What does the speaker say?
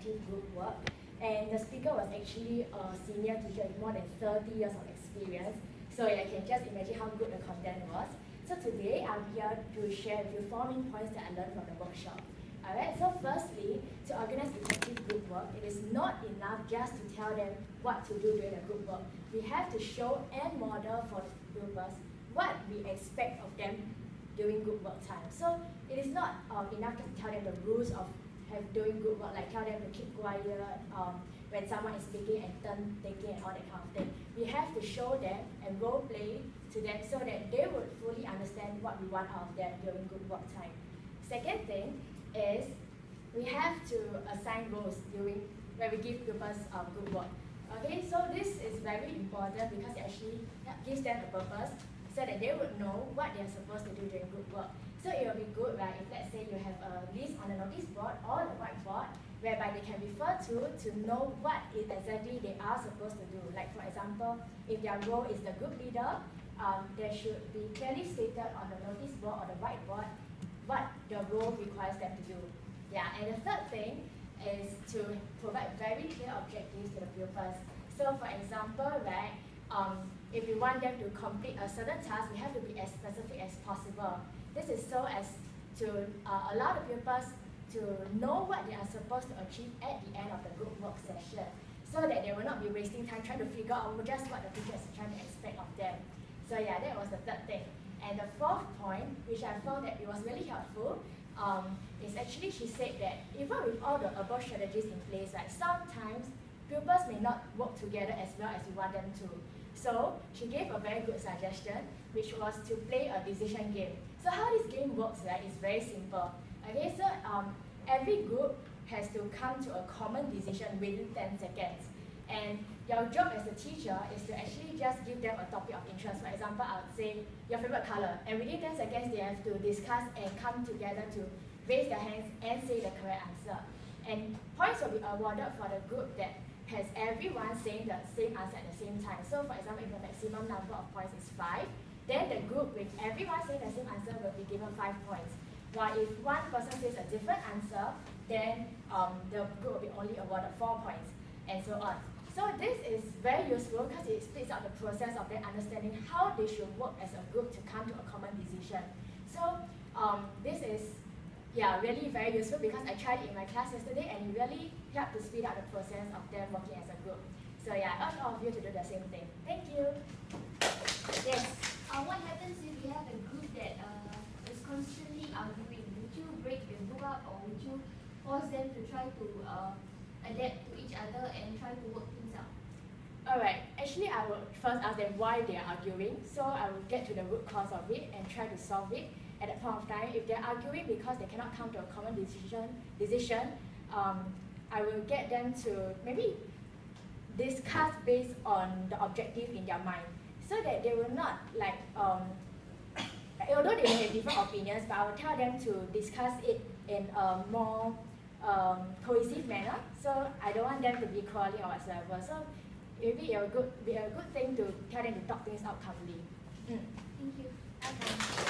effective group work. And the speaker was actually a senior teacher with more than 30 years of experience. So you can just imagine how good the content was. So today I'm here to share with you 4 main points that I learned from the workshop. Alright, so firstly, to organize effective group work, it is not enough just to tell them what to do during the group work. We have to show and model for the groupers what we expect of them during group work time. So it is not enough to tell them the rules of doing group work, like tell them to keep quiet when someone is speaking and turn taking and all that kind of thing. We have to show them and role play to them so that they would fully understand what we want out of them during group work time. Second thing is we have to assign roles during when we give groupers group work. Okay, so this is very important because it actually gives them a purpose so that they would know what they are supposed to do during group work. So it will be good, right, if let's say you have a list on the notice board or the whiteboard whereby they can refer to know what exactly they are supposed to do. Like for example, if their role is the group leader, there should be clearly stated on the notice board or the whiteboard what the role requires them to do. Yeah, and the third thing is to provide very clear objectives to the pupils. So for example, right, if we want them to complete a certain task, we have to be as specific as possible. This is so as to allow the pupils to know what they are supposed to achieve at the end of the group work session, so that they will not be wasting time trying to figure out just what the teacher is trying to expect of them. So yeah, that was the third thing. And the fourth point, which I found that it was really helpful, is actually she said that even with all the above strategies in place, like sometimes pupils may not work together as well as we want them to. So she gave a very good suggestion, which was to play a decision game. So how this game works, right, is very simple. Okay, so every group has to come to a common decision within 10 seconds. And your job as a teacher is to actually just give them a topic of interest. For example, I would say your favorite color. And within 10 seconds, they have to discuss and come together to raise their hands and say the correct answer. And points will be awarded for the group that has everyone saying the same answer at the same time. So for example, if the maximum number of points is 5, then the group with everyone saying the same answer will be given 5 points. While if one person says a different answer, then the group will be only awarded 4 points, and so on. So this is very useful because it splits out the process of them understanding how they should work as a group to come to a common decision. So this is really very useful because I tried it in my class yesterday and it really helped to speed up the process of them working as a group. So yeah, I urge all of you to do the same thing. Thank you. Yes. What happens if you have a group that is constantly arguing? Would you break the group up, or would you force them to try to adapt to each other and try to work things out? Alright, actually I would first ask them why they are arguing. So I will get to the root cause of it and try to solve it at that point of time. If they're arguing because they cannot come to a common decision, I will get them to maybe discuss based on the objective in their mind, so that they will not like, although they may have different opinions, but I will tell them to discuss it in a more cohesive manner. So I don't want them to be quarreling or whatsoever. So maybe it will be a good thing to tell them to talk things out calmly. Thank you. Okay.